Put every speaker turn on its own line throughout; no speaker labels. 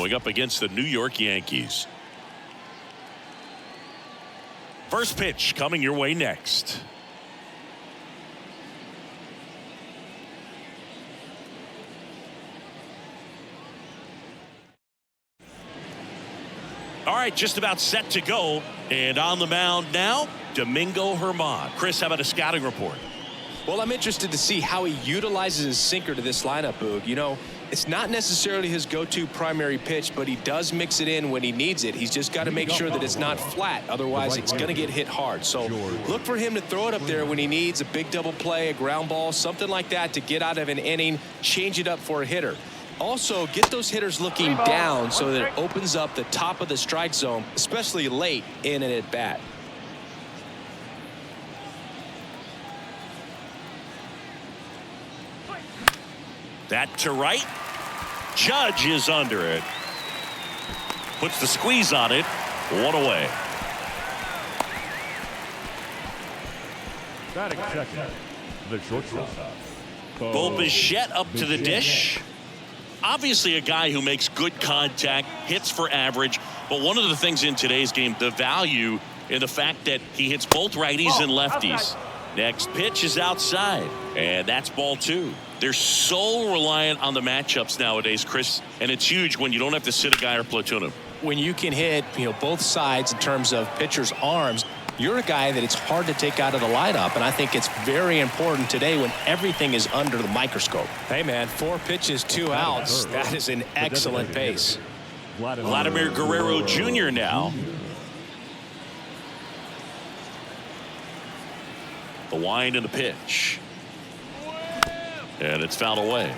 going up against the New York Yankees. First pitch coming your way next. All right, just about set to go. And on the mound now, Domingo Germán. Chris, how about a scouting report?
Well, I'm interested to see how he utilizes his sinker to this lineup, Boog. You know, it's not necessarily his go-to primary pitch, but he does mix it in when he needs it. He's just got to make sure that it's not flat. Otherwise, it's going to get hit hard. So look for him to throw it up there when he needs a big double play, a ground ball, something like that to get out of an inning, change it up for a hitter. Also, get those hitters looking down so that it opens up the top of the strike zone, especially late in an at-bat.
That to right. Judge is under it. Puts the squeeze on it. One away.
Batting second, the shortstop.
Bo Bichette up to the dish. Obviously a guy who makes good contact, hits for average, but one of the things in today's game, the value in the fact that he hits both righties and lefties. Next pitch is outside, and that's ball two. They're so reliant on the matchups nowadays, Chris, and it's huge when you don't have to sit a guy or platoon him.
When you can hit, both sides in terms of pitchers' arms, you're a guy that it's hard to take out of the lineup, and I think it's very important today when everything is under the microscope. Hey, man, 4 pitches, 2 outs. That is an excellent pace.
Vladimir Guerrero Jr. now. The wind and the pitch. And it's fouled away.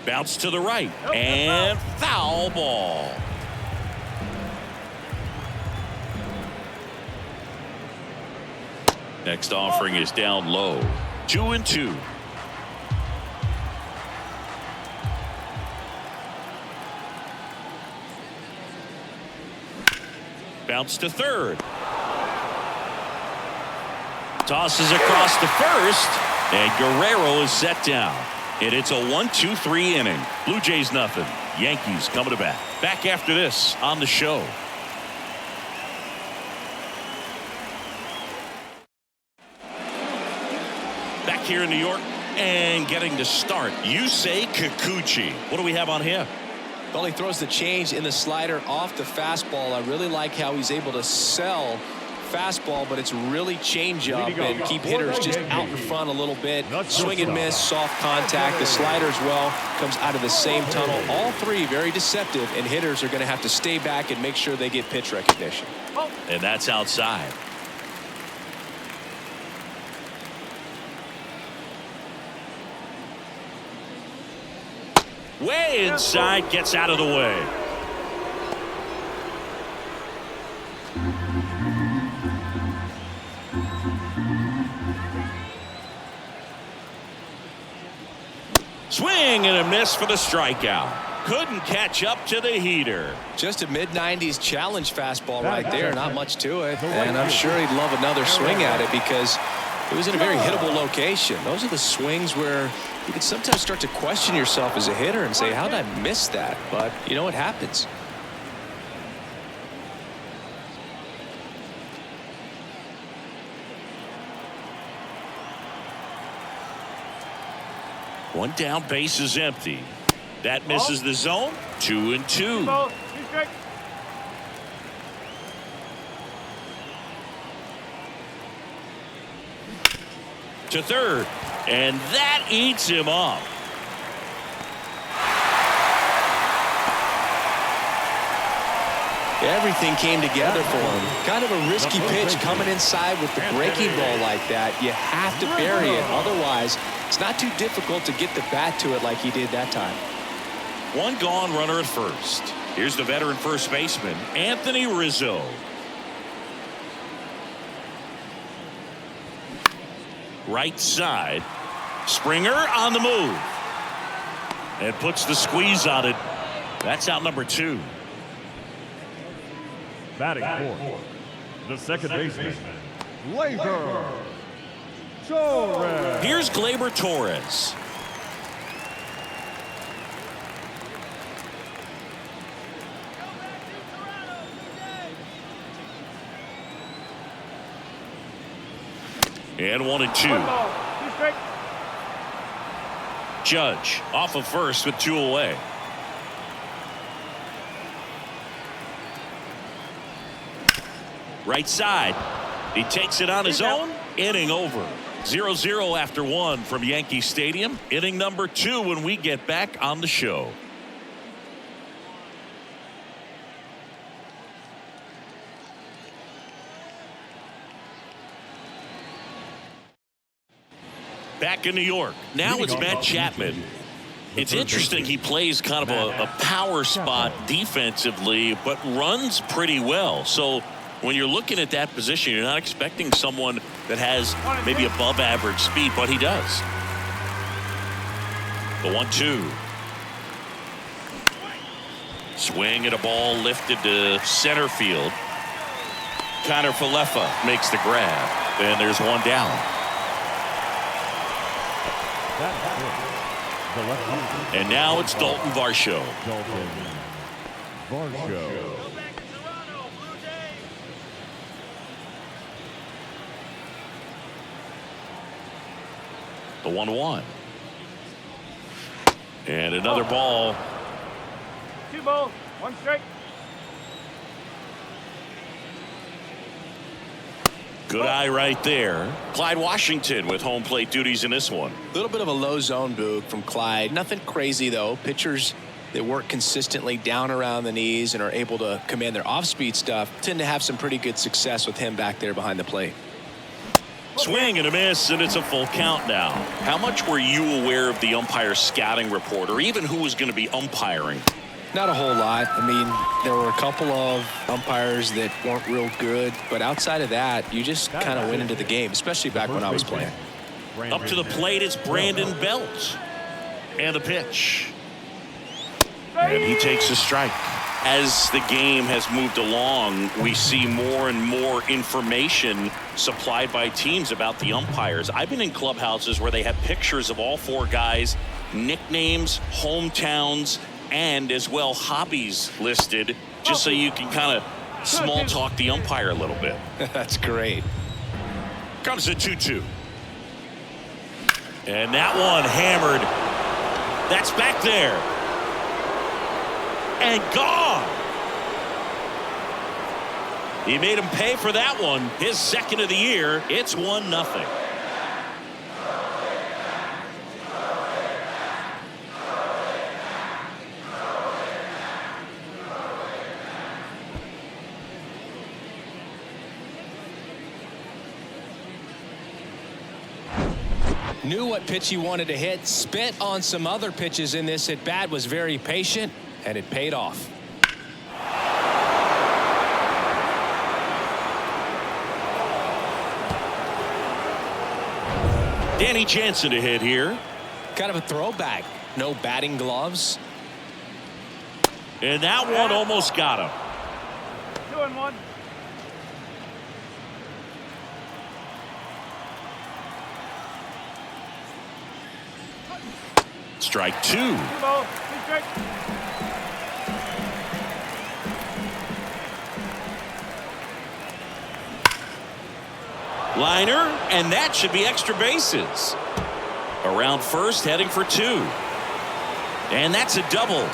Bounce to the right and foul ball. Next offering is down low. 2-2. Bounce to third. Tosses across to first, and Guerrero is set down. And it's a 1-2-3 inning. Blue Jays nothing. Yankees coming to bat. Back after this on the show. Back here in New York and getting to start. Yusei Kikuchi. What do we have on him?
Well, he throws the change in the slider off the fastball. I really like how he's able to sell fastball, but it's really change up and keep hitters just out in front a little bit. Swing and miss, soft contact. The slider as well comes out of the same tunnel. All three very deceptive, and hitters are going to have to stay back and make sure they get pitch recognition.
And that's outside. Way inside, gets out of the way. Swing and a miss for the strikeout. Couldn't catch up to the heater.
Just a mid-90s challenge fastball right there. Not much to it. And I'm sure he'd love another swing at it because it was in a very hittable location. Those are the swings where you can sometimes start to question yourself as a hitter and say, how did I miss that? But you know what happens.
One down, base is empty. That misses the zone. 2-2. To third, and that eats him up.
Everything came together for him. Kind of a risky pitch coming inside with the breaking ball like that. You have to bury it. Otherwise, it's not too difficult to get the bat to it like he did that time.
One gone, runner at first. Here's the veteran first baseman, Anthony Rizzo. Right side. Springer on the move. And puts the squeeze on it. That's out number 2.
Batting fourth, the second baseman, Labor. Torres.
Here's Gleyber Torres. And 1-2. Judge off of first with 2 away. Right side. He takes it on his own. Inning over. 0-0 after 1 from Yankee Stadium. Inning number 2 when we get back on the show. Back in New York. Now it's Matt Chapman. It's interesting he plays kind of a power spot defensively, but runs pretty well. So when you're looking at that position, you're not expecting someone that has maybe above average speed, but he does. The 1-2. Swing at a ball lifted to center field. Connor Falefa makes the grab, and there's one down. And now it's Dalton Varsho. The 1-1. And another ball.
2 balls, 1 strike.
Good eye right there. Clyde Washington with home plate duties in this one.
A little bit of a low zone, Boog, from Clyde. Nothing crazy, though. Pitchers that work consistently down around the knees and are able to command their off-speed stuff tend to have some pretty good success with him back there behind the plate.
Swing and a miss, and it's a full count now. How much were you aware of the umpire's scouting report, or even who was going to be umpiring?
Not a whole lot. I mean, there were a couple of umpires that weren't real good, but outside of that, you just kind of went into the game, especially back when I was playing.
Up to the plate, it's Brandon Belt. And the pitch. And he takes a strike. As the game has moved along, we see more and more information supplied by teams about the umpires. I've been in clubhouses where they have pictures of all 4 guys, nicknames, hometowns, and as well hobbies listed, just so you can kind of small talk the umpire a little bit.
That's great.
Comes the 2-2. And that one hammered. That's back there. And gone. He made him pay for that one. His second of the year. It's 1-0.
Knew what pitch he wanted to hit, spit on some other pitches in this at bat, was very patient, and it paid off.
Danny Jansen to hit here.
Kind of a throwback. No batting gloves.
And that one almost got him.
2-1.
Strike 2.
2 balls, 2 strikes.
Liner, and that should be extra bases. Around first, heading for 2. And that's a double.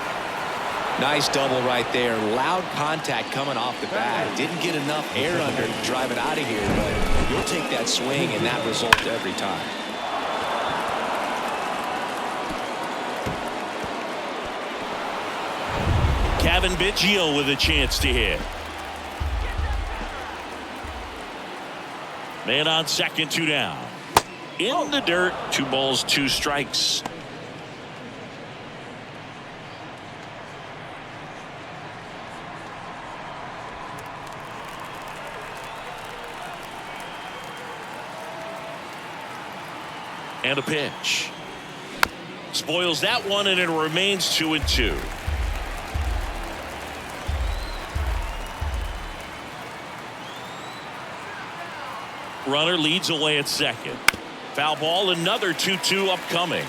Nice double right there. Loud contact coming off the bat. Didn't get enough air under to drive it out of here, but you'll take that swing and that result every time.
Kevin Biggio with a chance to hit. Man on second, 2 down. In the dirt, 2 balls, 2 strikes. And a pitch. Spoils that one, and it remains 2-2. Runner leads away at second. Foul ball, another 2-2 upcoming.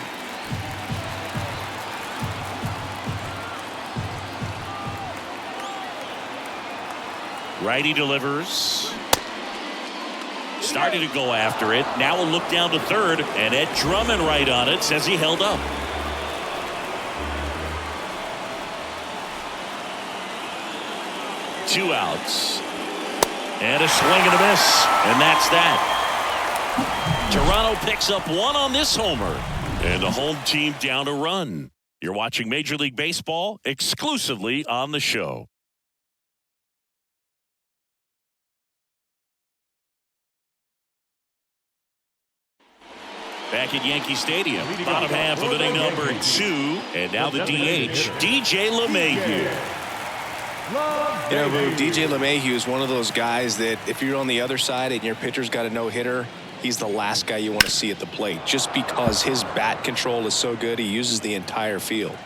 Righty delivers. Started to go after it. Now a look down to third, and Ed Drummond right on it, says he held up. Two outs. And a swing and a miss. And that's that. Toronto picks up one on this homer. And the home team down a run. You're watching Major League Baseball exclusively on the show. Back at Yankee Stadium, bottom half of inning number 2. And now the DH, DJ LeMahieu.
You know, DJ LeMahieu is one of those guys that if you're on the other side and your pitcher's got a no-hitter, he's the last guy you want to see at the plate just because his bat control is so good. He uses the entire field.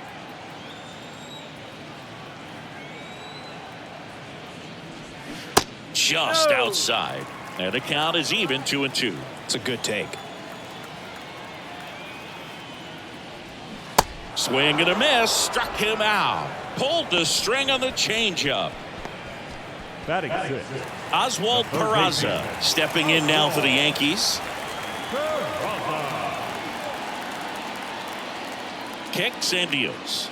Just outside. And the count is even 2-2.
It's a good take.
Swing and a miss. Struck him out. Pulled the string on the changeup.
Batting 6.
Oswald Peraza stepping in now for the Yankees. Kicks and deals.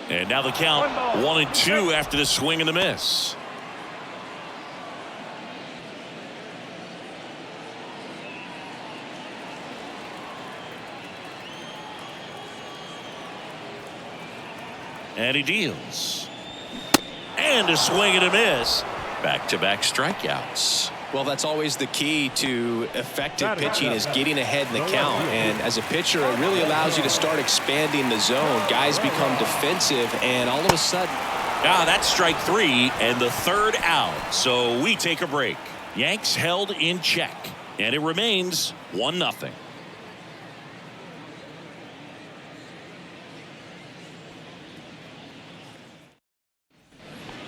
And now the count 1-2 after the swing and the miss. And he deals. And a swing and a miss. Back-to-back strikeouts.
Well, that's always the key to effective pitching is getting ahead in the count. And as a pitcher, it really allows you to start expanding the zone. Guys become defensive, and all of a sudden.
That's strike 3 and the third out. So we take a break. Yanks held in check. And it remains 1-0.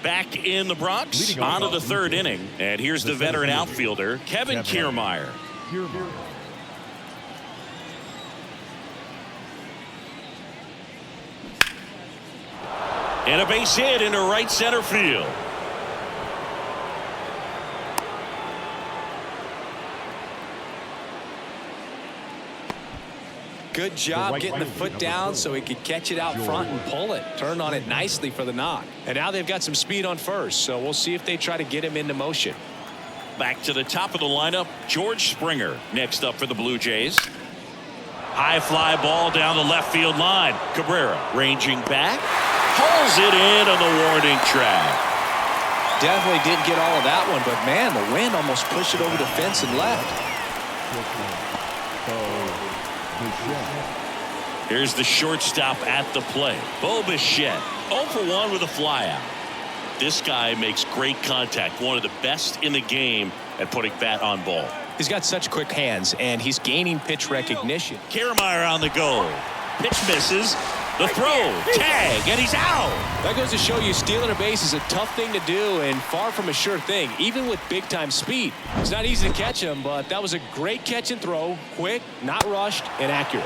Back in the Bronx, on to the third inning. And here's the veteran outfielder, Kevin Kiermaier. And a base hit into right center field.
Good job getting the foot down so he could catch it out front and pull it. Turned on it nicely for the knock. And now they've got some speed on first, so we'll see if they try to get him into motion.
Back to the top of the lineup, George Springer next up for the Blue Jays. High fly ball down the left field line. Cabrera ranging back. Pulls it in on the warning track.
Definitely didn't get all of that one, but man, the wind almost pushed it over the fence and left.
Here's the shortstop at the plate. Bo Bichette 0 for 1 with a flyout. This guy makes great contact. One of the best in the game at putting bat on ball.
He's got such quick hands, and he's gaining pitch recognition.
Kiermaier on the go. Pitch misses. The throw. Tag. And he's out.
That goes to show you stealing a base is a tough thing to do and far from a sure thing, even with big-time speed. It's not easy to catch him, but that was a great catch and throw. Quick, not rushed, and accurate.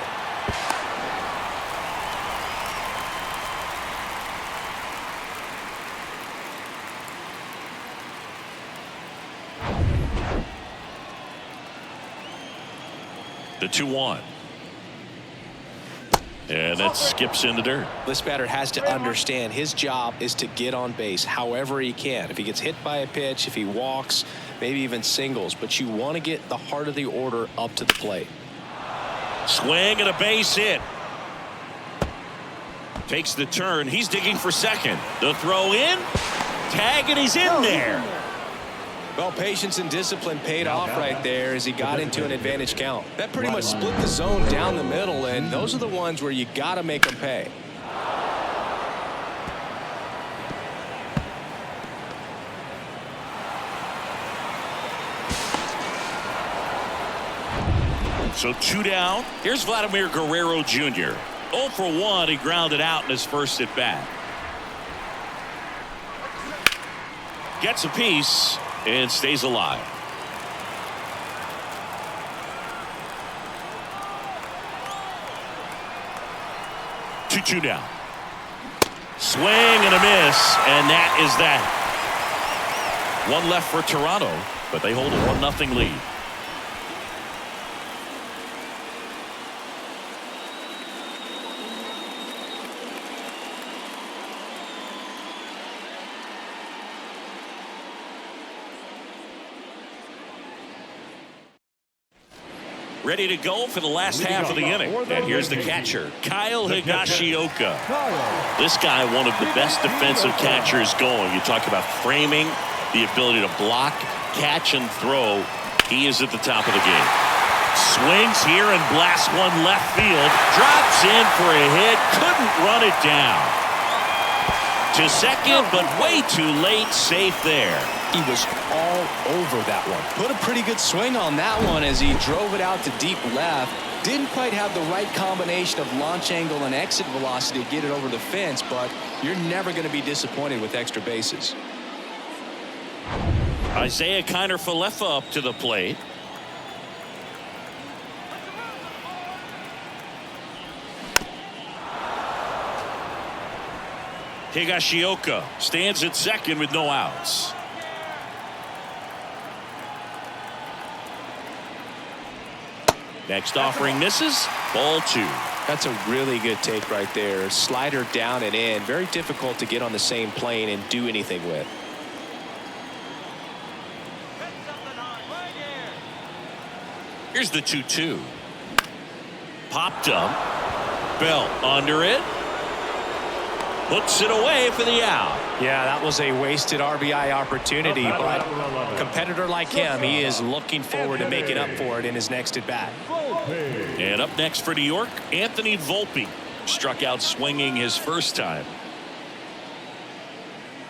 The 2-1. And that skips in the dirt.
This batter has to understand his job is to get on base however he can. If he gets hit by a pitch, if he walks, maybe even singles. But you want to get the heart of the order up to the plate.
Swing and a base hit. Takes the turn. He's digging for second. The throw in. Tag, and he's in there.
Well, patience and discipline paid off right there as he got into an advantage count. That pretty much split the zone down the middle, and those are the ones where you got to make them pay.
So 2 down. Here's Vladimir Guerrero Jr. 0 for 1. He grounded out in his first at bat. Gets a piece and stays alive. 2-2 now. Swing and a miss, and that is that. One left for Toronto, but they hold a 1-0 lead. Ready to go for the last half of the inning. And here's the catcher, Kyle Higashioka. This guy, one of the best defensive catchers going. You talk about framing, the ability to block, catch, and throw. He is at the top of the game. Swings here and blasts one left field. Drops in for a hit. Couldn't run it down. To second, but way too late. Safe there.
He was all over that one. Put a pretty good swing on that one as he drove it out to deep left. Didn't quite have the right combination of launch angle and exit velocity to get it over the fence, but you're never going to be disappointed with extra bases.
Isaiah Kiner-Falefa up to the plate. Higashioka stands at second with no outs. Next offering misses. Ball 2.
That's a really good take right there. Slider down and in. Very difficult to get on the same plane and do anything with.
Here's the 2-2. Popped up. Bell under it. Puts it away for the out.
Yeah, that was a wasted RBI opportunity, but a competitor like him, he is looking forward to making up for it in his next at bat.
And up next for New York, Anthony Volpe. Struck out swinging his first time.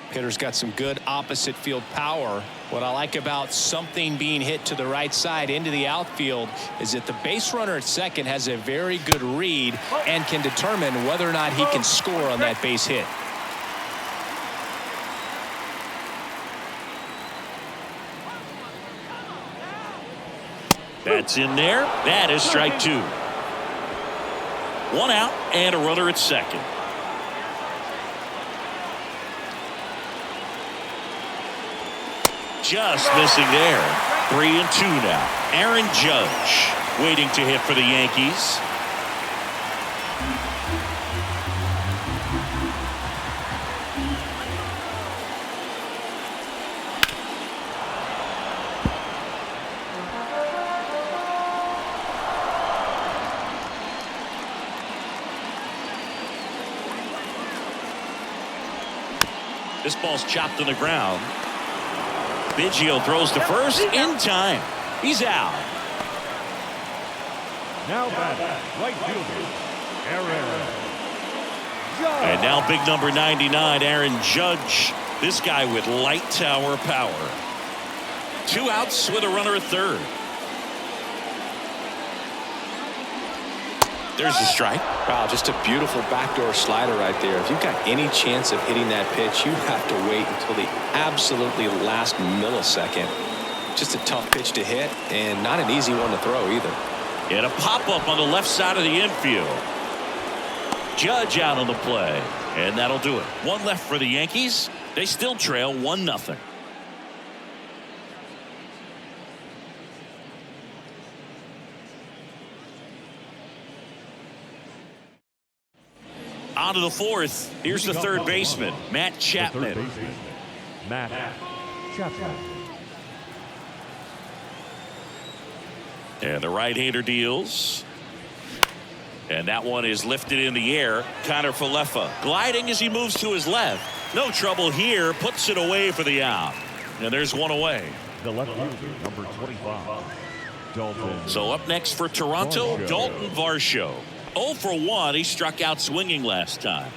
Hitter's got some good opposite field power. What I like about something being hit to the right side into the outfield is that the base runner at second has a very good read and can determine whether or not he can score on that base hit.
That's in there. That is strike 2. 1 out and a runner at second. Just missing there. 3-2 now. Aaron Judge waiting to hit for the Yankees. This ball's chopped on the ground. Biggio throws to first in time. He's out.
Now batting, right fielder, Aaron Judge.
And now big number 99, Aaron Judge. This guy with light tower power. 2 outs with a runner at third. There's the strike.
Wow, just a beautiful backdoor slider right there. If you've got any chance of hitting that pitch, you have to wait until the absolutely last millisecond. Just a tough pitch to hit and not an easy one to throw either.
And a pop-up on the left side of the infield. Judge out on the play. And that'll do it. 1 left for the Yankees. They still trail 1-0. On to the 4th. Here's the third baseman, Matt Chapman.
Matt Chapman.
And the right-hander deals. And that one is lifted in the air. Kiner-Falefa gliding as he moves to his left. No trouble here. Puts it away for the out. And there's one away.
The left fielder, number 25, Dalton.
So up next for Toronto, Dalton Varsho. 0 for 1. He struck out swinging last time.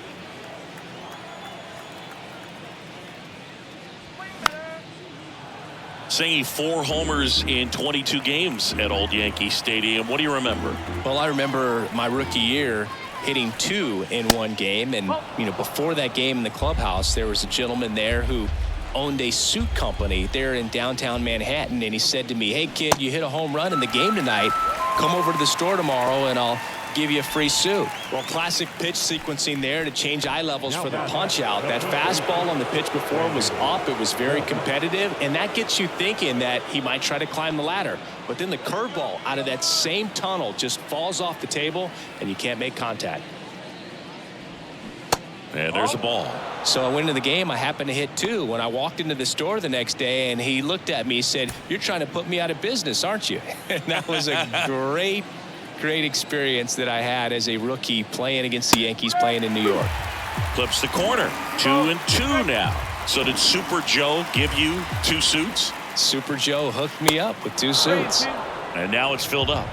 Saying 4 homers in 22 games at Old Yankee Stadium. What do you remember?
Well, I remember my rookie year hitting 2 in one game. And, you know, before that game in the clubhouse, there was a gentleman there who owned a suit company there in downtown Manhattan. And he said to me, "Hey, kid, you hit a home run in the game tonight. Come over to the store tomorrow and I'll give you a free suit. Well, classic pitch sequencing there to change eye levels for the punch out. That fastball on the pitch before was up. It was very competitive, and that gets you thinking that he might try to climb the ladder. But then the curveball out of that same tunnel just falls off the table, and you can't make contact.
And there's a ball.
So I went into the game. I happened to hit 2 when I walked into the store the next day, and he looked at me and said, "You're trying to put me out of business, aren't you?" And that was a great experience that I had as a rookie playing against the Yankees, playing in New York.
Clips the corner. 2-2 now. So did Super Joe give you 2 suits?
Super Joe hooked me up with 2 suits.
And now it's filled up.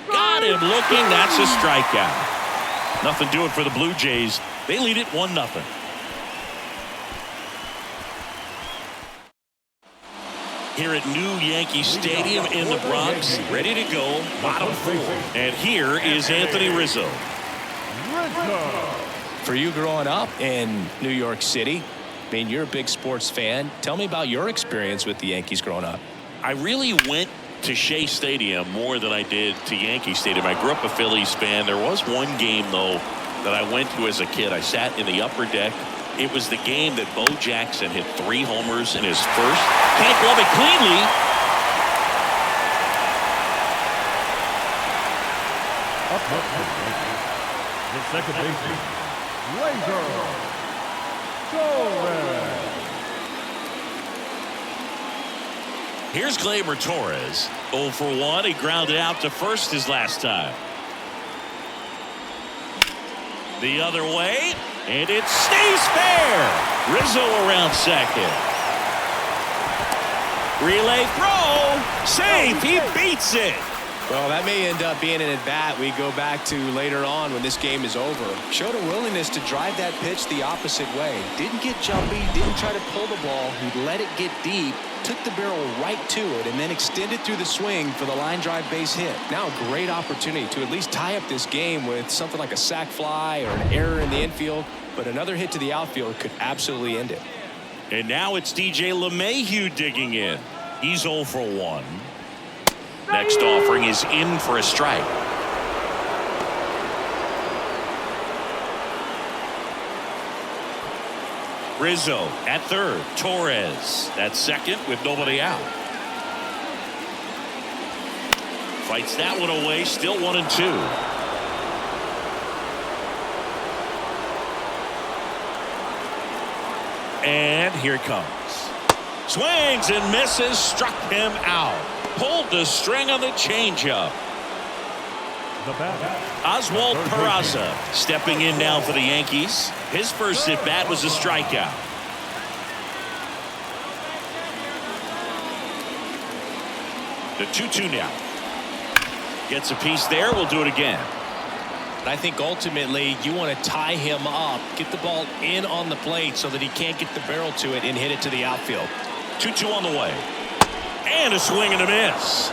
Got him looking. That's a strikeout. Nothing doing for the Blue Jays. They lead it 1-0. Here at New Yankee Stadium in the Bronx, ready to go, bottom 4. And here is Anthony Rizzo.
For you growing up in New York City, I mean, you're a big sports fan. Tell me about your experience with the Yankees growing up.
I really went to Shea Stadium more than I did to Yankee Stadium. I grew up a Phillies fan. There was one game, though, that I went to as a kid. I sat in the upper deck. It was the game that Bo Jackson hit 3 homers in his first. Can't glove it cleanly.
The second baseman, Razor Torres.
Here's Gleyber Torres. 0 for 1. He grounded out to first his last time. The other way. And it stays fair. Rizzo around second. Relay throw. Safe. He beats it.
Well, that may end up being an at-bat we go back to later on when this game is over. Showed a willingness to drive that pitch the opposite way. Didn't get jumpy, didn't try to pull the ball. He let it get deep, took the barrel right to it, and then extended through the swing for the line drive base hit. Now a great opportunity to at least tie up this game with something like a sac fly or an error in the infield, but another hit to the outfield could absolutely end it.
And now it's DJ LeMahieu digging in. He's 0 for 1. Next offering is in for a strike. Rizzo at third. Torres at second with nobody out. Fights that one away. Still 1-2. And here it comes. Swings and misses. Struck him out. Pulled the string on the changeup. Oswald Peraza stepping in now for the Yankees. His first at bat was a strikeout. The 2-2 now. Gets a piece there. We'll do it again.
I think ultimately you want to tie him up, get the ball in on the plate so that he can't get the barrel to it and hit it to the outfield.
2-2 on the way. And a swing and a miss.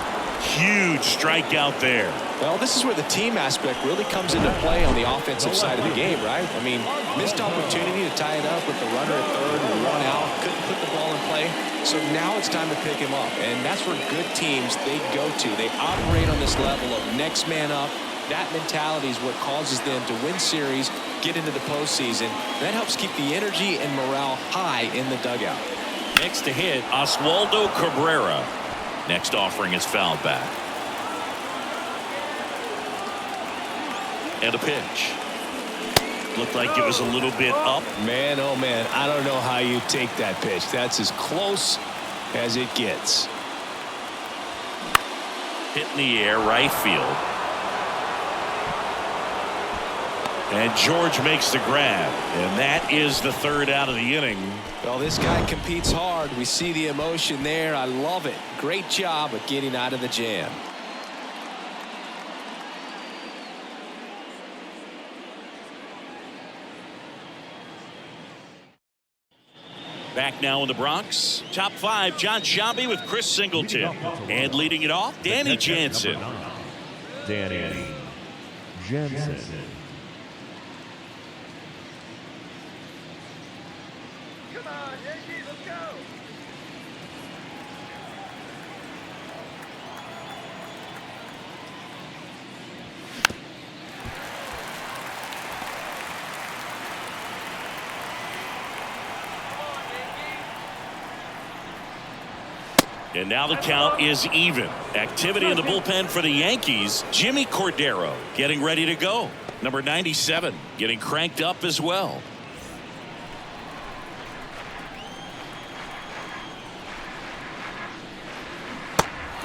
Huge strikeout there.
Well, this is where the team aspect really comes into play on the offensive side of the game, right? I mean, missed opportunity to tie it up with the runner at third and 1 out. Couldn't put the ball in play. So now it's time to pick him up. And that's where good teams, they go to. They operate on this level of next man up. That mentality is what causes them to win series, get into the postseason. That helps keep the energy and morale high in the dugout.
Next to hit, Oswaldo Cabrera. Next offering is fouled back. And a pitch. Looked like it was a little bit up.
Man, oh man, I don't know how you take that pitch. That's as close as it gets.
Hit in the air, right field. And George makes the grab. And that is the third out of the inning.
Well, this guy competes hard. We see the emotion there. I love it. Great job of getting out of the jam.
Back now in the Bronx. Top 5, John Sciambi with Chris Singleton. And leading it off, Danny Jansen.
Danny Jansen.
And now the count is even. Activity in the bullpen for the Yankees. Jimmy Cordero getting ready to go. Number 97 getting cranked up as well.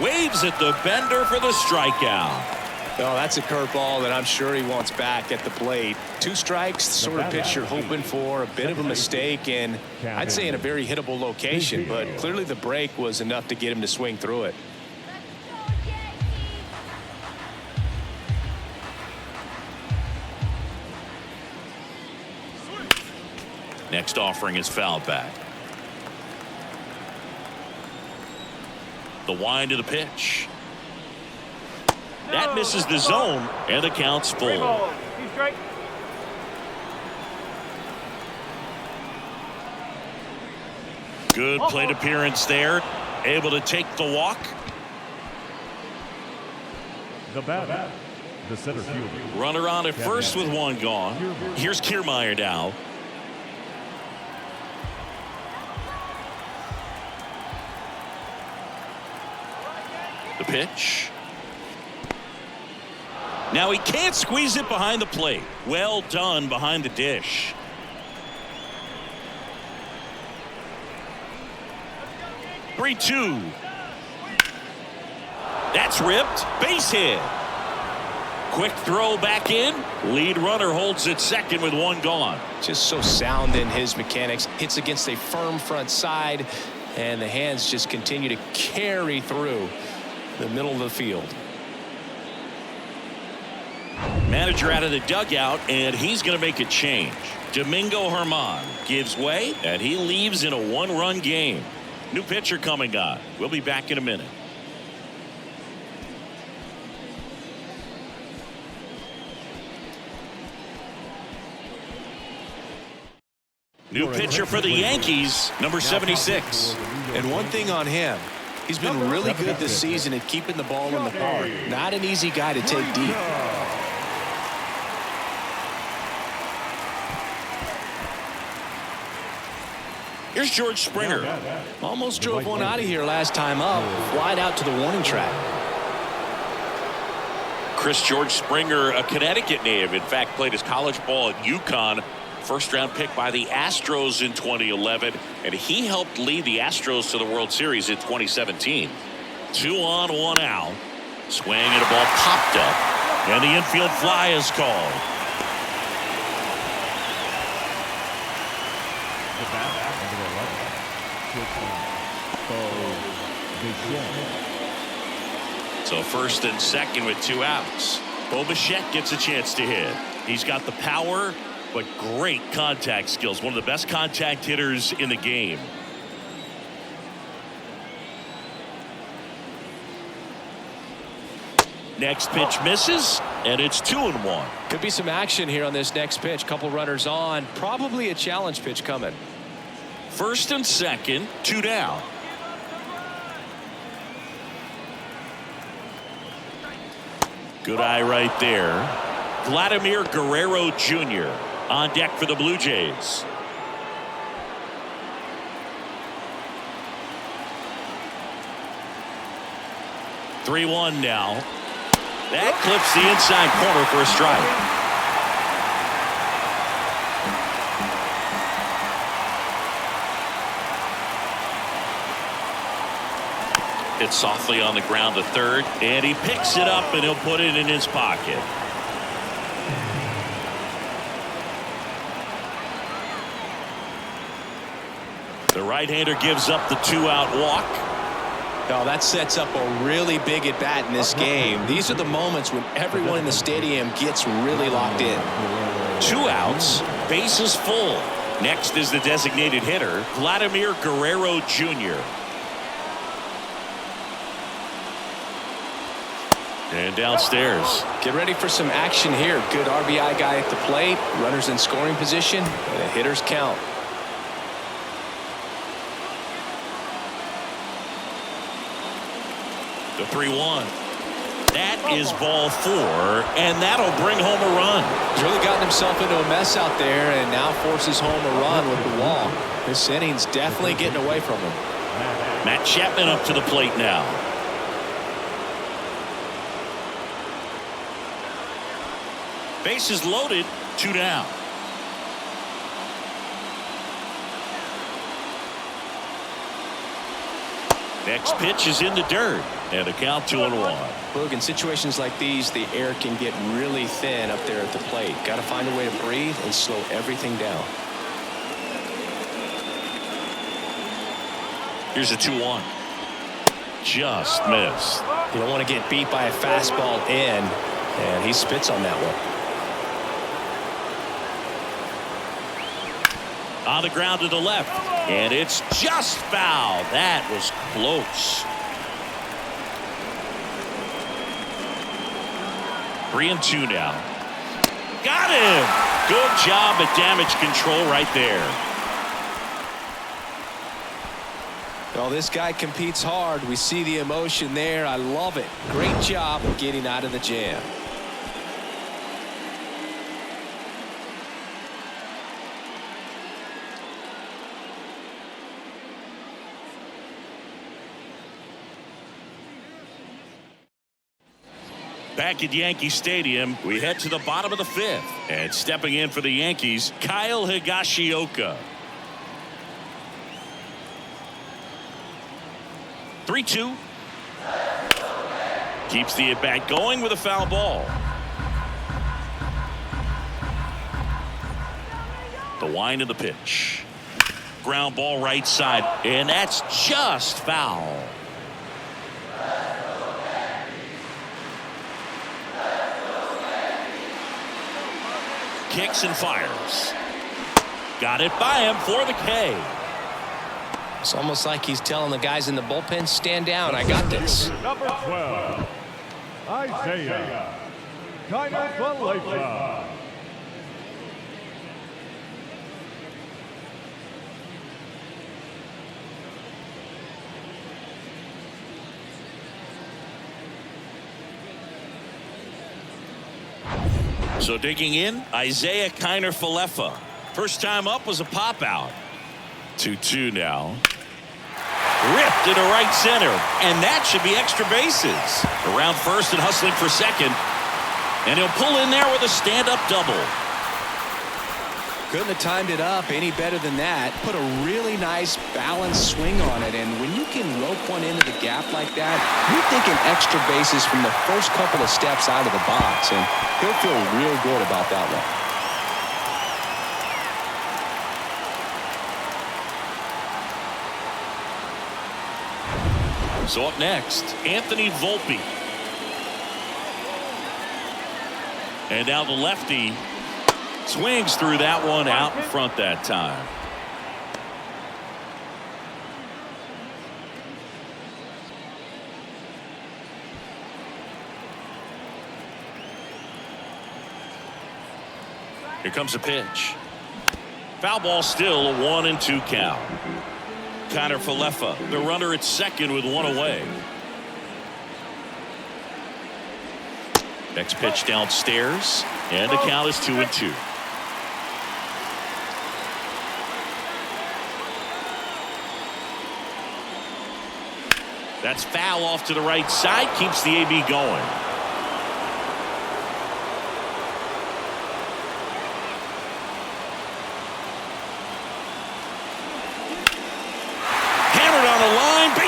Waves at the bender for the strikeout.
Oh, that's a curveball that I'm sure he wants back at the plate. 2 strikes, the sort of pitch you're hoping for. A bit of a mistake, and I'd say in a very hittable location, but clearly the break was enough to get him to swing through it.
Next offering is fouled back. The wind of the pitch. That misses the zone, and the count's full.
3 balls, 2 strikes.
Good plate appearance there. Able to take the walk.
The batter, the center fielder.
Runner on at first with 1 gone. Here's Kiermaier now. The pitch. Now he can't squeeze it behind the plate. Well done behind the dish. "3-2. That's ripped. Base hit. Quick throw back in. Lead runner holds at second with 1 gone.
Just so sound in his mechanics. Hits against a firm front side, and the hands just continue to carry through the middle of the field.
Manager out of the dugout, and he's going to make a change. Domingo Germán gives way, and he leaves in a 1-run game. New pitcher coming on. We'll be back in a minute. New pitcher for the Yankees, number 76.
And one thing on him, he's been really good this season at keeping the ball in the park. Not an easy guy to take deep.
Here's George Springer.
Almost drove one out of here last time up. Flied out to the warning track.
George Springer, a Connecticut native, in fact played his college ball at UConn. First-round pick by the Astros in 2011, and he helped lead the Astros to the World Series in 2017. 2 on, 1 out. Swing and a ball popped up, and the infield fly is called. So first and second with 2 outs. Bo Bichette gets a chance to hit. He's got the power, but great contact skills. One of the best contact hitters in the game. Next pitch misses, and it's 2-1.
Could be some action here on this next pitch. Couple runners on. Probably a challenge pitch coming.
First and second, 2 down. Good eye right there. Vladimir Guerrero Jr. on deck for the Blue Jays. "3-1 now. That clips the inside corner for a strike. Hit softly on the ground to third, and he picks it up and he'll put it in his pocket. The right-hander gives up the 2-out walk.
No, that sets up a really big at-bat in this game. These are the moments when everyone in the stadium gets really locked in.
2 outs, bases full. Next is the designated hitter, Vladimir Guerrero Jr. And downstairs.
Get ready for some action here. Good RBI guy at the plate. Runners in scoring position. And the hitters count.
The 3-1. That is ball 4, and that'll bring home a run.
He's really gotten himself into a mess out there and now forces home a run with the walk. This inning's definitely getting away from him.
Matt Chapman up to the plate now. Bases loaded, 2 down. Next pitch is in the dirt, and the count 2-1.
Boog, in situations like these, the air can get really thin up there at the plate. Got to find a way to breathe and slow everything down.
Here's a 2-1. Just missed.
You don't want to get beat by a fastball in, and he spits on that one.
On the ground to the left, and it's just foul. That was close. 3-2 now. Got him. Good job at damage control right there.
Well, this guy competes hard. We see the emotion there. I love it. Great job of getting out of the jam.
Back at Yankee Stadium, we head to the bottom of the 5th. And stepping in for the Yankees, Kyle Higashioka. 3-2. Keeps the at-bat going with a foul ball. The wind of the pitch. Ground ball right side, and that's just foul. Kicks and fires. Got it by him for the K.
It's almost like he's telling the guys in the bullpen, stand down, I got this.
Number 12, Isaiah Kiner-Falefa.
So digging in, Isaiah Kiner-Falefa. First time up was a pop out. 2-2 now. Ripped into right center, and that should be extra bases. Around first and hustling for second, and he'll pull in there with a stand-up double.
Couldn't have timed it up any better than that. Put a really nice balanced swing on it, and when you can rope one into the gap like that, you're thinking extra bases from the first couple of steps out of the box, and he'll feel real good about that one.
So up next, Anthony Volpe. And now the lefty swings through that one out in front that time. Here comes a pitch. Foul ball, still a 1-2 count. Kiner-Falefa, the runner at second with one away. Next pitch downstairs, and the count is 2-2. That's foul off to the right side, keeps the AB going.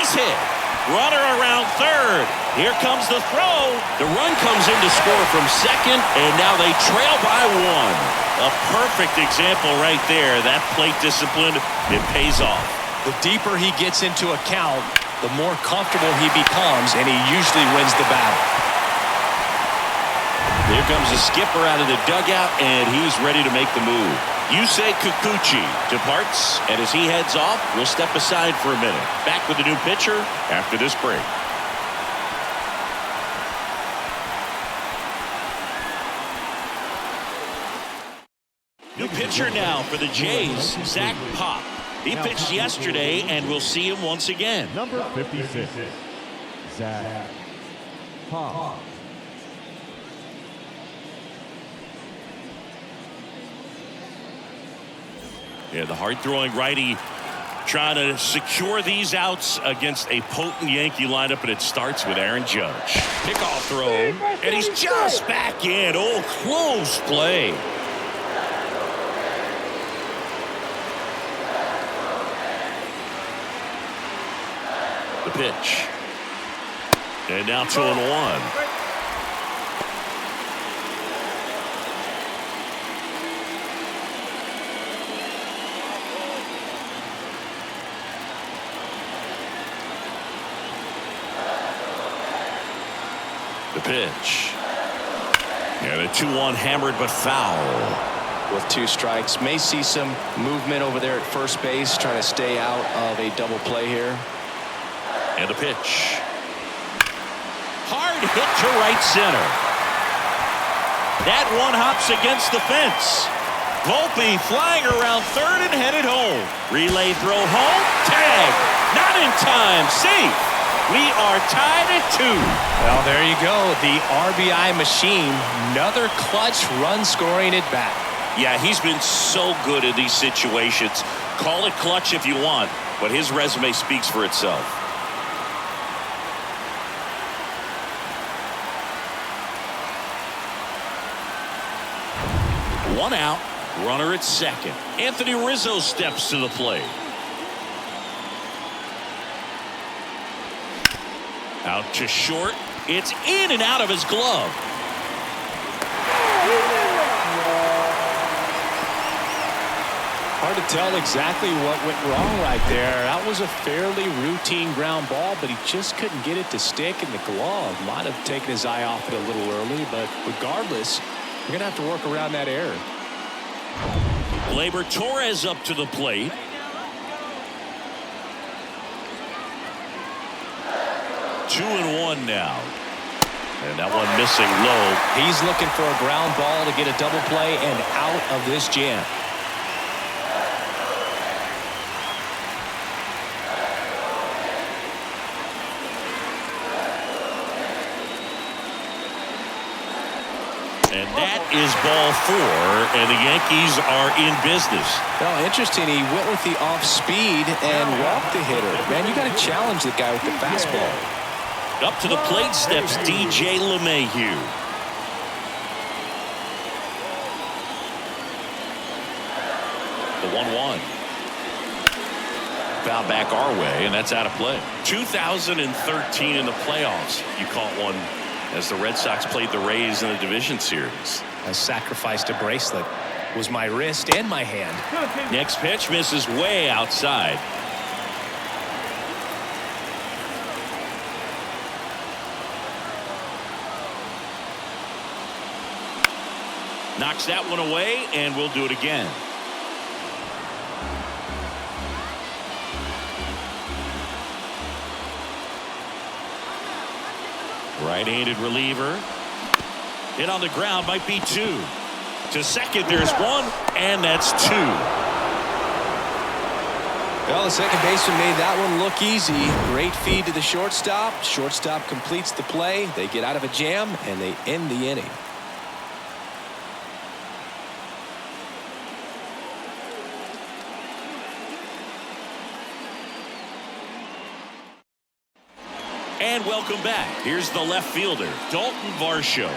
Hit. Runner around third. Here comes the throw. The run comes in to score from second, and now they trail by one. A perfect example right there. That plate discipline, it pays off.
The deeper he gets into a count, the more comfortable he becomes, and he usually wins the battle.
Here comes the skipper out of the dugout, and he's ready to make the move. Yusei Kikuchi departs, and as he heads off, we'll step aside for a minute. Back with a new pitcher after this break. New pitcher now for the Jays, Zach Pop. He pitched yesterday, and we'll see him once again.
Number 56, Zach Pop.
Yeah, the hard-throwing righty trying to secure these outs against a potent Yankee lineup, and it starts with Aaron Judge. Pickoff throw, and he's just back in. Oh, close play. The pitch. And now 2-1. The pitch. And a 2-1 hammered but foul.
With 2 strikes. May see some movement over there at first base, trying to stay out of a double play here.
And the pitch. Hard hit to right center. That one hops against the fence. Volpe flying around third and headed home. Relay throw home. Tag. Not in time. Safe. We are tied at 2.
Well, there you go. The RBI machine. Another clutch run scoring at bat.
Yeah, he's been so good in these situations. Call it clutch if you want, but his resume speaks for itself. One out, runner at second. Anthony Rizzo steps to the plate. Out to short. It's in and out of his glove.
Hard to tell exactly what went wrong right there. That was a fairly routine ground ball, but he just couldn't get it to stick in the glove. Might have taken his eye off it a little early, but regardless, you're going to have to work around that error.
Gleyber Torres up to the plate. Two and one now. And that one missing low.
He's looking for a ground ball to get a double play and out of this jam.
And that is ball 4, and the Yankees are in business.
Well, interesting. He went with the off speed and walked the hitter. Man, you got to challenge the guy with the fastball.
Up to the plate steps DJ LeMahieu. The 1-1. Foul back our way, and that's out of play. 2013 in the playoffs, you caught one as the Red Sox played the Rays in the division series.
I sacrificed a bracelet. It was my wrist and my hand.
Next pitch misses way outside. Knocks that one away, and we'll do it again. Right-handed reliever. Hit on the ground, might be 2. To second, there's 1, and that's 2.
Well, the second baseman made that one look easy. Great feed to the shortstop. Shortstop completes the play. They get out of a jam, and they end the inning.
And welcome back. Here's the left fielder, Dalton Varsho.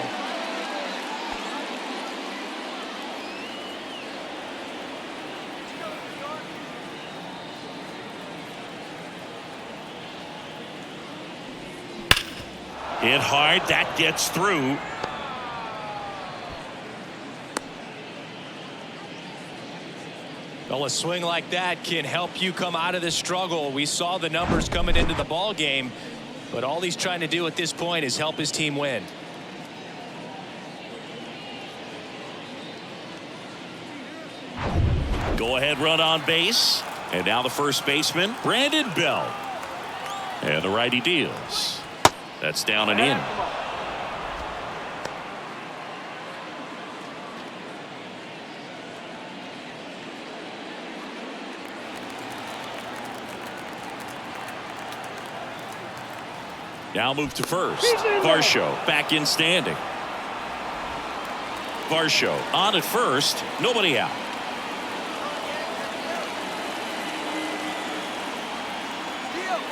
Hit hard, that gets through.
Well, a swing like that can help you come out of this struggle. We saw the numbers coming into the ball game, but all he's trying to do at this point is help his team win.
Go ahead run on base. And now the first baseman, Brandon Belt. And the righty deals. That's down and in. Now move to first. Varsho back in standing. Varsho on at first. Nobody out.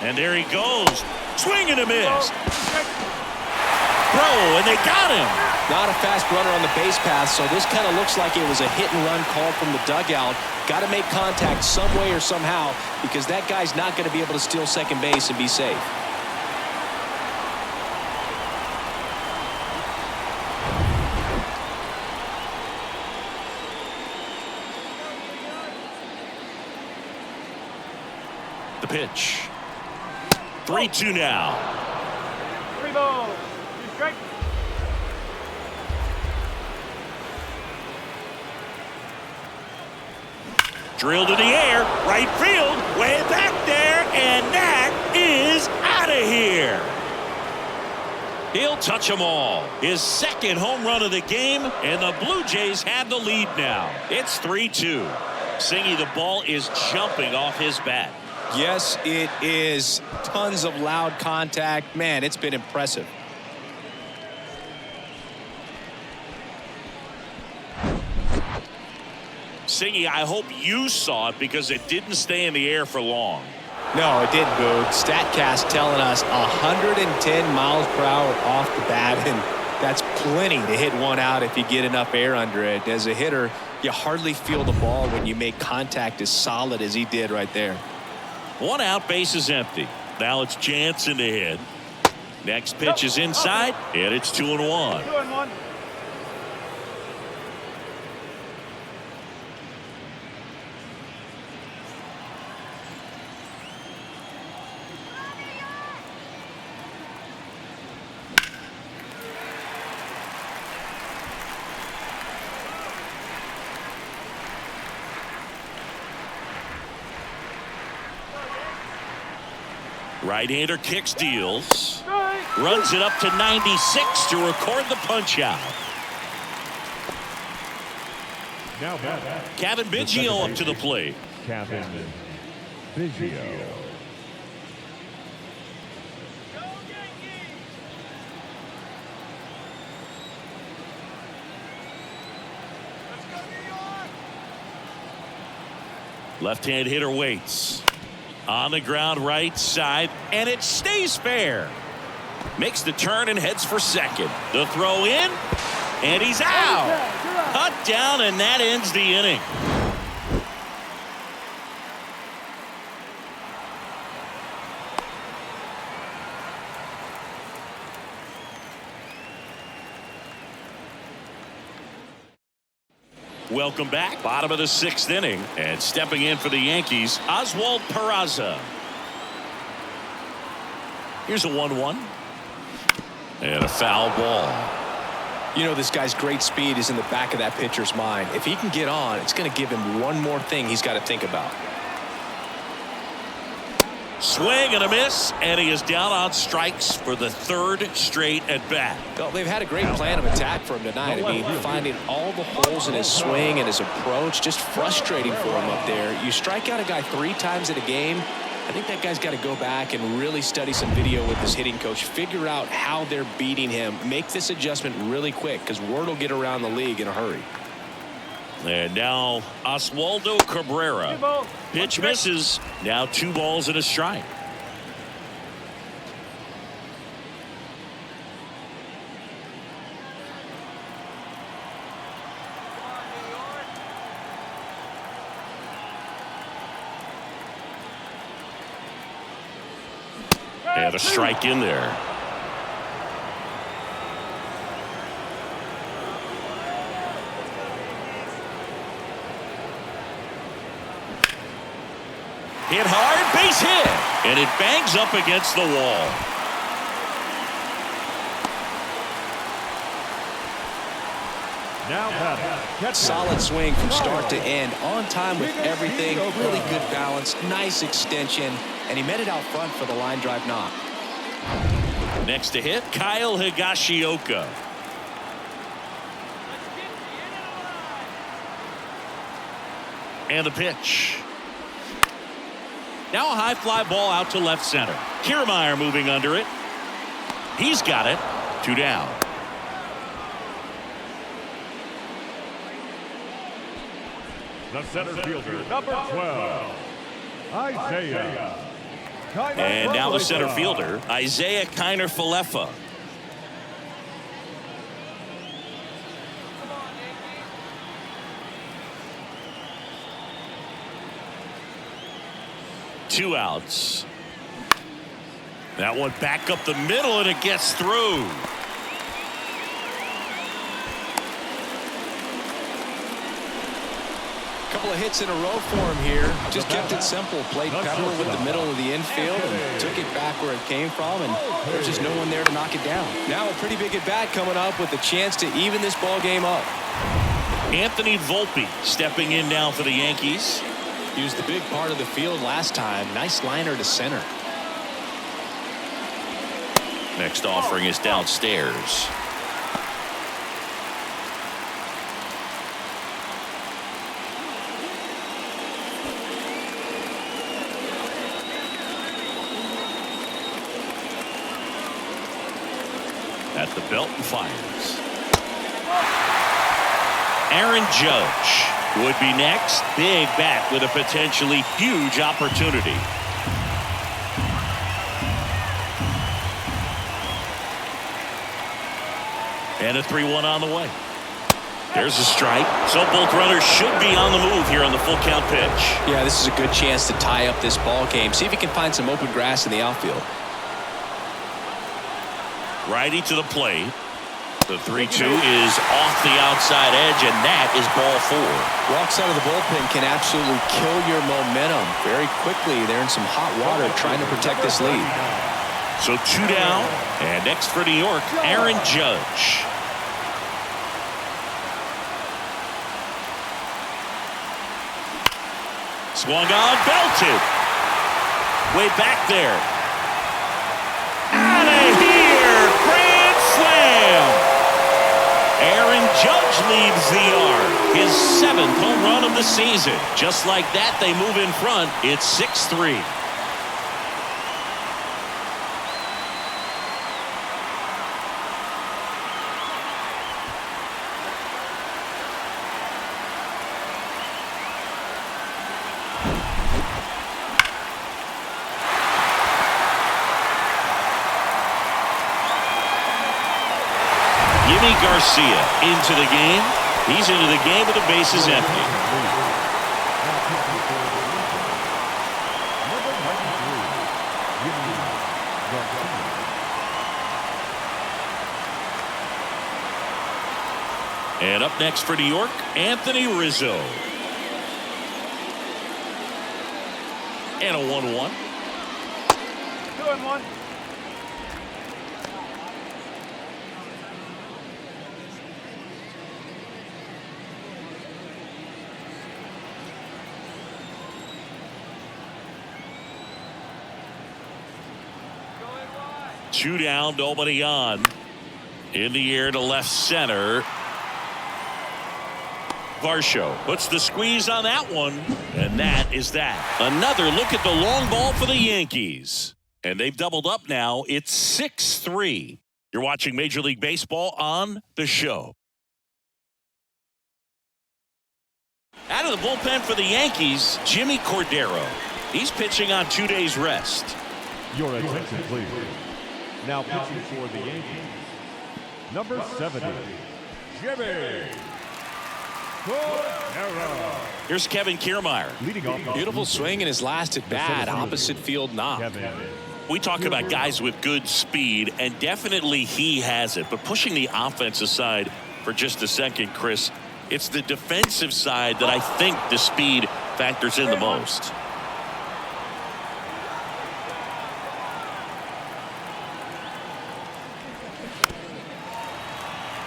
And there he goes. Swing and a miss.
2 strikes.
Throw, and they got him.
Not a fast runner on the base path, so this kind of looks like it was a hit-and-run call from the dugout. Got to make contact some way or somehow because that guy's not going to be able to steal second base and be safe.
The pitch. 3-2 now.
3 balls. 2 strikes.
Drilled in the air, right field, way back there, and that is out of here. He'll touch them all. His second home run of the game, and the Blue Jays have the lead now. It's 3-2. Singy, the ball is jumping off his bat.
Yes, it is. Tons of loud contact. Man, it's been impressive.
Singy, I hope you saw it because it didn't stay in the air for long.
No, it didn't, Boog. StatCast telling us 110 miles per hour off the bat, and that's plenty to hit one out if you get enough air under it. As a hitter, you hardly feel the ball when you make contact as solid as he did right there.
1 out, base is empty. Now it's Jansen to hit. Next pitch is inside, and it's 2-1.
2-1.
Right-hander kicks, deals. Runs it up to 96 to record the punch out.
Now back.
Kevin Biggio up to the plate.
Kevin Biggio.
Left-hand hitter waits. On the ground right side, and it stays fair. Makes the turn and heads for second. The throw in, and he's out. Cut down, and that ends the inning. Welcome back. Bottom of the 6th inning. And stepping in for the Yankees, Oswald Peraza. Here's a 1-1. And a foul ball.
You know, this guy's great speed is in the back of that pitcher's mind. If he can get on, it's going to give him one more thing he's got to think about.
Swing and a miss, and he is down on strikes for the 3rd straight at bat.
Well, they've had a great plan of attack for him tonight. I mean, finding all the holes in his swing and his approach, just frustrating for him up there. You strike out a guy 3 times in a game, I think that guy's got to go back and really study some video with his hitting coach, figure out how they're beating him, make this adjustment really quick because word will get around the league in a hurry.
And now Oswaldo Cabrera.
2 balls. 1
Pitch
strike.
misses. Now 2 balls and a strike. And a strike in there. Hit hard, base hit, and it bangs up against the wall.
Now back.
Solid swing from start to end, on time with everything, really good balance, nice extension, and he met it out front for the line drive knock.
Next to hit, Kyle Higashioka. And the pitch. Now a high fly ball out to left center. Kiermaier moving under it. He's got it. 2 down.
The center fielder, number 12, Isaiah
And now the center fielder, Isaiah Kiner-Falefa. Two outs. That one back up the middle, and it gets through.
Couple of hits in a row for him here. Just kept it simple. Played Pepper with the middle of the infield and took it back where it came from, and there's just no one there to knock it down. Now a pretty big at-bat coming up with a chance to even this ball game up.
Anthony Volpe stepping in now for the Yankees.
He was the big part of the field last time. Nice liner to center.
Next offering is downstairs. At the belt and fires. Aaron Judge would be next. Big bat with a potentially huge opportunity. And a 3-1 on the way. There's a strike. So both runners should be on the move here on the full count pitch.
Yeah, this is a good chance to tie up this ball game. See if he can find some open grass in the outfield.
Righty to the plate. The 3-2 is off the outside edge, and that is ball 4.
Walks out of the bullpen can absolutely kill your momentum very quickly. They're in some hot water trying to protect this lead.
So 2 down, and next for New York, Aaron Judge. Swung on, belted. Way back there. Out of here! Grand slam! Aaron Judge leads the yard. His 7th home run of the season. Just like that, they move in front. It's 6-3. Garcia into the game. He's into the game with the bases empty. And up next for New York, Anthony Rizzo. And a 1-1.
2-1.
Two down, nobody on. In the air to left center. Varsho puts the squeeze on that one, and that is that. Another look at the long ball for the Yankees. And they've doubled up now. It's 6-3. You're watching Major League Baseball on the show. Out of the bullpen for the Yankees, Jimmy Cordero. He's pitching on 2 days rest.
Your attention, please. Now pitching for the Yankees, number 70, Jimmy Cordero.
Here's Kevin Kiermaier.
Leading off.
Beautiful swing in his last at bat. Opposite field knock.
We talk about guys with good speed, and definitely he has it. But pushing the offense aside for just a second, Chris, it's the defensive side that I think the speed factors in the most.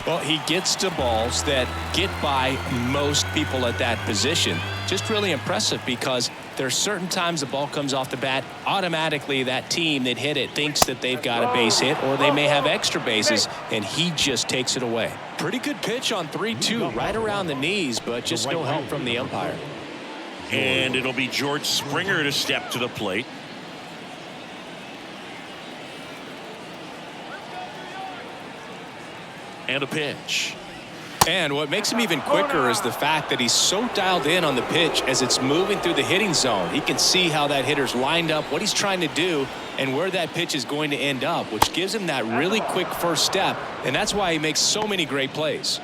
Well, he gets to balls that get by most people at that position. Just really impressive because there are certain times the ball comes off the bat, automatically that team that hit it thinks that they've got a base hit or they may have extra bases, and he just takes it away. Pretty good pitch on 3-2, right around the knees, but just no help from the umpire.
And it'll be George Springer to step to the plate. And a pitch.
And what makes him even quicker is the fact that he's so dialed in on the pitch as it's moving through the hitting zone. He can see how that hitter's lined up, what he's trying to do, and where that pitch is going to end up, which gives him that really quick first step, and that's why he makes so many great plays.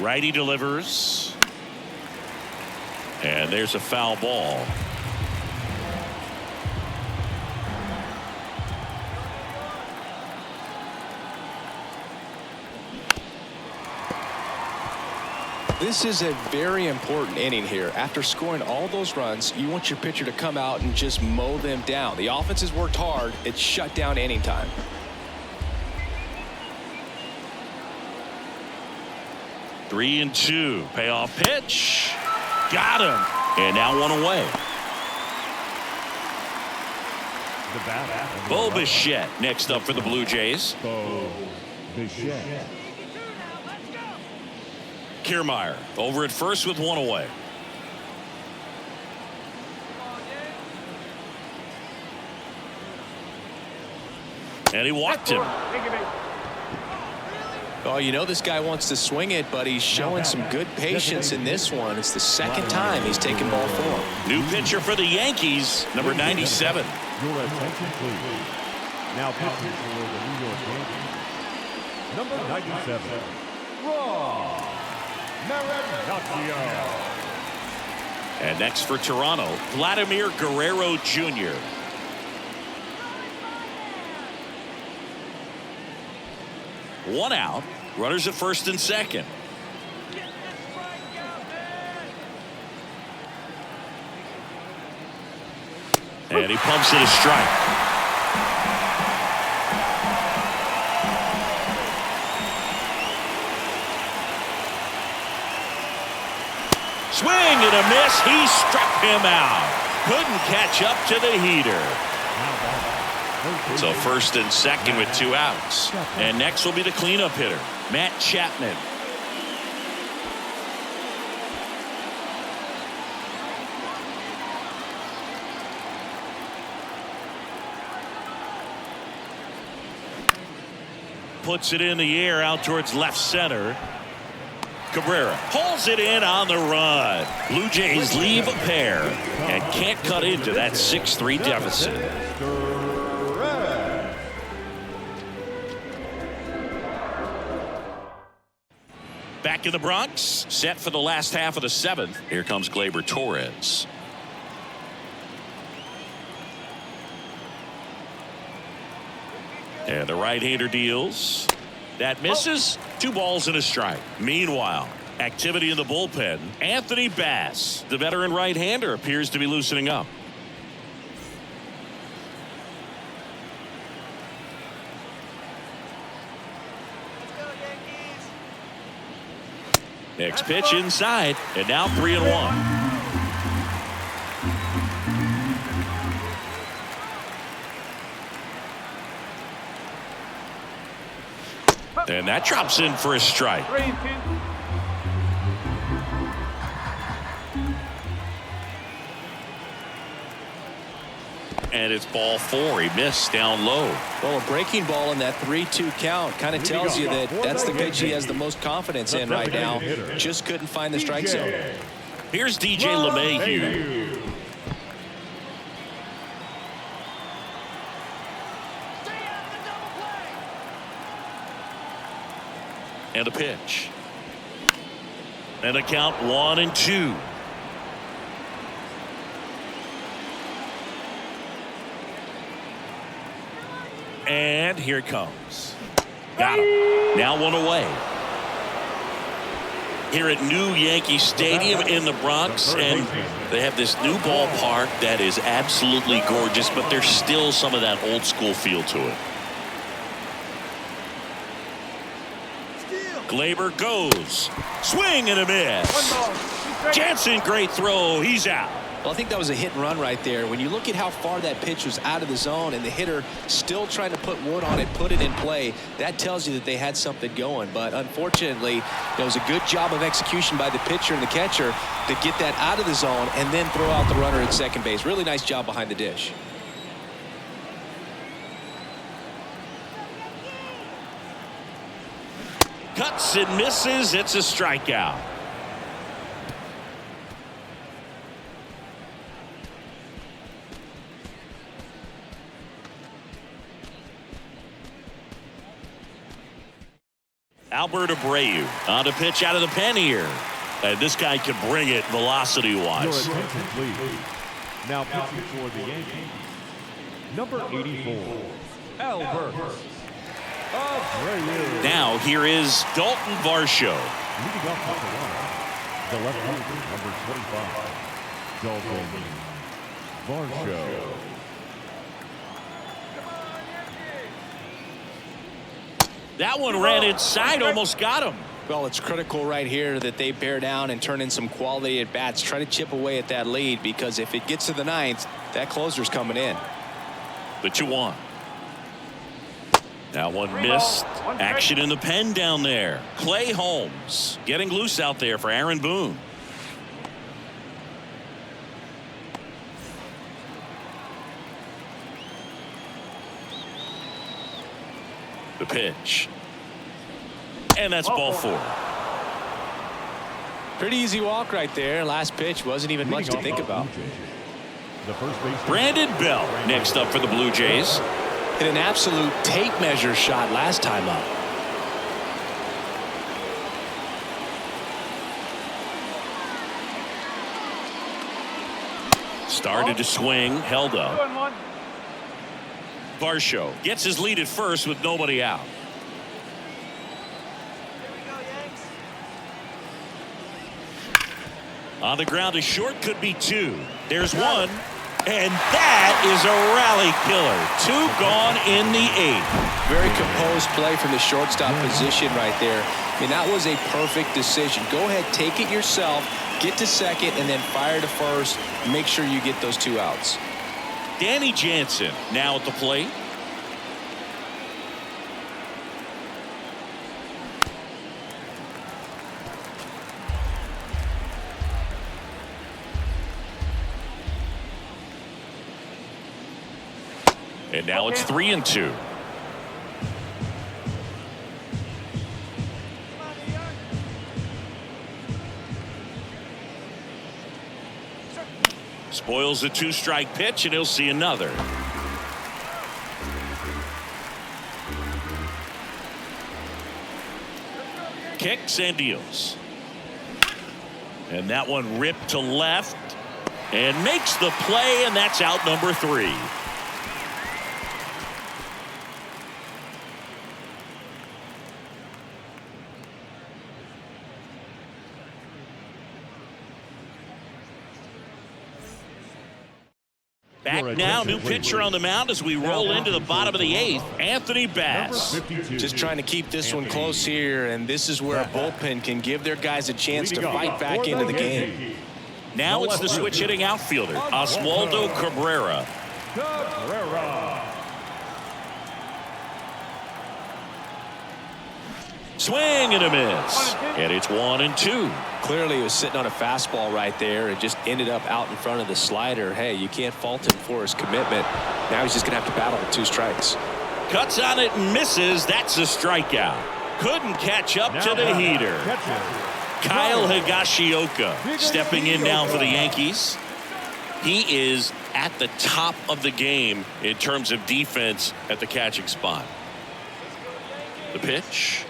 Righty delivers. And there's a foul ball.
This is a very important inning here. After scoring all those runs, you want your pitcher to come out and just mow them down. The offense has worked hard. It's shut down inning time.
Three and two. Payoff pitch. Got him. And now one away. Bo Bichette next up for the Blue Jays.
Bo Bichette.
Kiermaier over at first with one away. And he walked him.
Oh, you know this guy wants to swing it, but he's showing some good patience in this one. It's the second time he's taken ball four.
New pitcher for the Yankees, number 97.
Your attention, please. Now pitching for the New York Yankees, number 97,
And next for Toronto, Vladimir Guerrero Jr. One out. Runners at first and second. And he pumps it a strike. Swing and a miss. He struck him out. Couldn't catch up to the heater. So first and second with two outs. And next will be the cleanup hitter, Matt Chapman. Puts it in the air out towards left center. Cabrera pulls it in on the run. Blue Jays leave a pair and can't cut into that 6-3 deficit. Back in the Bronx, set for the last half of the seventh. Here comes Gleyber Torres. And the right-hander deals. That misses. 2 balls and a strike. Meanwhile, activity in the bullpen. Anthony Bass, the veteran right-hander, appears to be loosening up. Next pitch inside, and now 3-1. And that drops in for a strike.
3-2.
And it's ball 4. He missed down low.
Well, a breaking ball in that 3-2 count kind of tells you that that's the pitch he has the most confidence in right now. Just couldn't find the strike zone.
Here's DJ LeMahieu. And a pitch. And a count 1-2. And here it comes. Got him. Now one away. Here at New Yankee Stadium in the Bronx, and they have this new ballpark that is absolutely gorgeous, but there's still some of that old school feel to it. Gleyber goes. Swing and a miss. Jansen, great throw. He's out.
Well, I think that was a hit and run right there. When you look at how far that pitch was out of the zone and the hitter still trying to put wood on it, put it in play, that tells you that they had something going. But unfortunately, it was a good job of execution by the pitcher and the catcher to get that out of the zone and then throw out the runner at second base. Really nice job behind the dish.
Cuts and misses. It's a strikeout. Albert Abreu on a pitch out of the pen here. And this guy can bring it velocity-wise.
Your attention, please. Now pitching for the Yankees, number 84, Albert Abreu.
Now here is Dalton Varsho.
Leading off with the line, the left-hander, number 25, Dalton Varsho.
That one ran inside, almost got him.
Well, it's critical right here that they bear down and turn in some quality at bats. Try to chip away at that lead, because if it gets to the ninth, that closer's coming in.
The 2-1. That one missed. Action in the pen down there. Clay Holmes getting loose out there for Aaron Boone. The pitch. And that's ball 4.
Pretty easy walk right there. Last pitch wasn't even much to think about.
The first base.
Brandon Bell next up for the Blue Jays.
Hit an absolute tape measure shot last time up.
Started to swing, held up.
2-1.
Varsho gets his lead at first with nobody out. On the ground, a short, could be 2. There's 1, and that is a rally killer. 2 gone in the 8th.
Very composed play from the shortstop position right there. I mean, that was a perfect decision. Go ahead, take it yourself, get to second, and then fire to first. Make sure you get those 2 outs.
Danny Jansen now at the plate. And now it's 3-2. Spoils the 2-strike pitch, and he'll see another. Kicks and deals. And that one ripped to left and makes the play, and that's out number 3. Back now, new pitcher on the mound as we roll into the bottom of the 8th, Anthony Bass.
Just trying to keep this one close here, and this is where a bullpen can give their guys a chance to fight back into the game.
Now it's the switch hitting outfielder, Oswaldo Cabrera. Swing and a miss. And it's 1-2.
Clearly he was sitting on a fastball right there and just ended up out in front of the slider. Hey, you can't fault him for his commitment. Now he's just going to have to battle with 2 strikes.
Cuts on it and misses. That's a strikeout. Couldn't catch up to the heater. Kyle Higashioka stepping in now for the Yankees. He is at the top of the game in terms of defense at the catching spot. The pitch.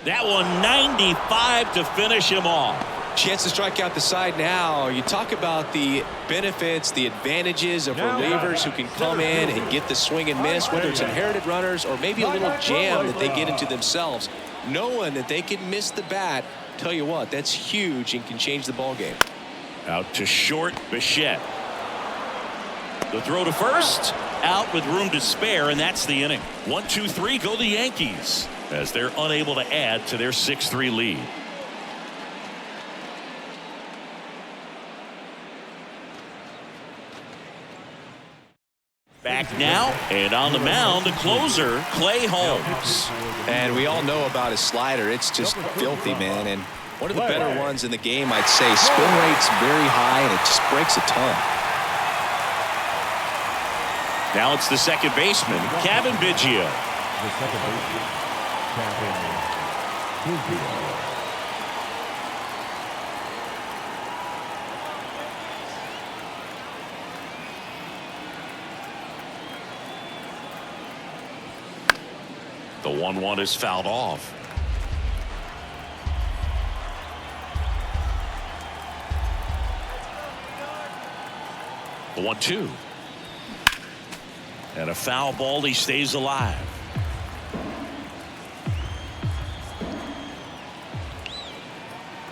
That one 95 to finish him off.
Chance to strike out the side now. You talk about the benefits, the advantages of relievers who can come in and get the swing and miss, whether it's inherited runners or maybe a little jam that they get into themselves. Knowing that they can miss the bat, tell you what, that's huge and can change the ball game.
Out to short, Bichette. The throw to first, out with room to spare, and that's the inning. 1-2-3 go the Yankees as they're unable to add to their 6-3 lead. Back now, and on the mound, the closer, Clay Holmes.
And we all know about his slider. It's just filthy, man. And one of the better ones in the game, I'd say. Spin rate's very high, and it just breaks a ton.
Now it's the second baseman, Kevin Biggio.
The second baseman, Kevin Biggio.
The 1-1 is fouled off. The 1-2. And a foul ball. He stays alive.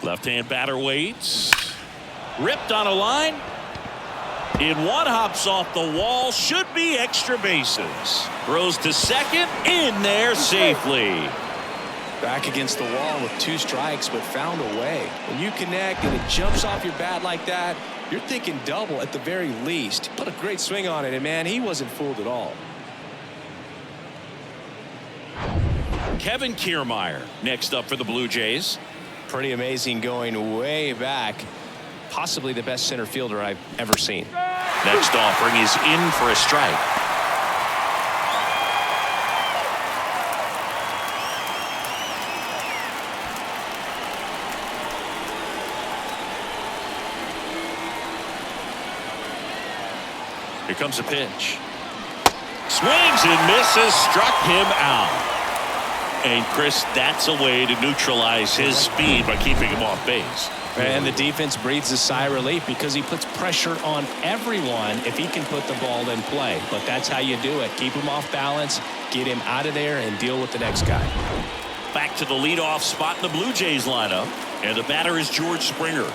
Left-hand batter waits. Ripped on a line. In one, hops off the wall. Should be extra bases. Throws to second. In there safely.
Back against the wall with 2 strikes, but found a way. When you connect and it jumps off your bat like that, you're thinking double at the very least. Put a great swing on it, and man, he wasn't fooled at all.
Kevin Kiermaier next up for the Blue Jays.
Pretty amazing, going way back. Possibly the best center fielder I've ever seen.
Next offering is in for a strike. Here comes a pitch. Swings and misses, struck him out. And Chris, that's a way to neutralize his speed by keeping him off base.
And the defense breathes a sigh of relief because he puts pressure on everyone if he can put the ball in play. But that's how you do it. Keep him off balance, get him out of there, and deal with the next guy.
Back to the leadoff spot in the Blue Jays lineup. And the batter is George Springer.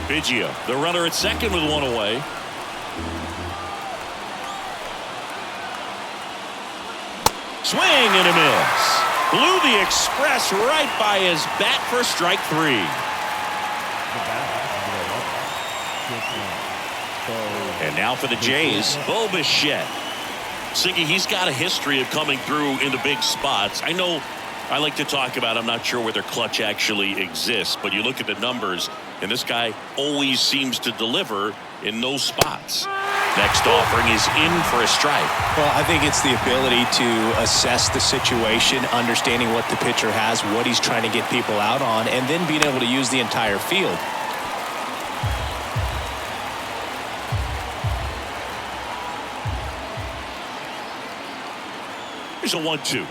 Biggio, the runner at second with 1 away. Swing and a miss. Blew the express right by his bat for strike 3. And now for the Jays, Bo Bichette. Siggy, he's got a history of coming through in the big spots. I know I like to talk about, I'm not sure where their clutch actually exists, but you look at the numbers, and this guy always seems to deliver in those spots. Next offering is in for a strike.
Well, I think it's the ability to assess the situation, understanding what the pitcher has, what he's trying to get people out on, and then being able to use the entire field.
Here's a 1-2.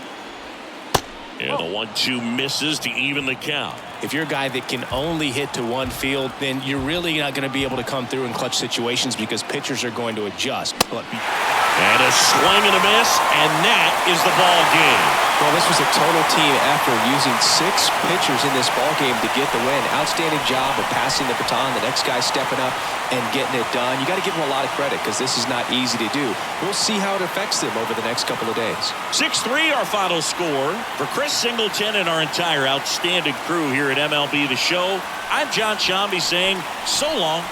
And the 1-2 misses to even the count.
If you're a guy that can only hit to one field, then you're really not going to be able to come through in clutch situations because pitchers are going to adjust.
And a swing and a miss, and that is the ball game.
Well, this was a total team effort, using 6 pitchers in this ball game to get the win. Outstanding job of passing the baton. The next guy stepping up and getting it done. You got to give them a lot of credit because this is not easy to do. We'll see how it affects them over the next couple of days.
6-3 our final score. For Chris Singleton and our entire outstanding crew here at MLB The Show, I'm John Shambi saying so long.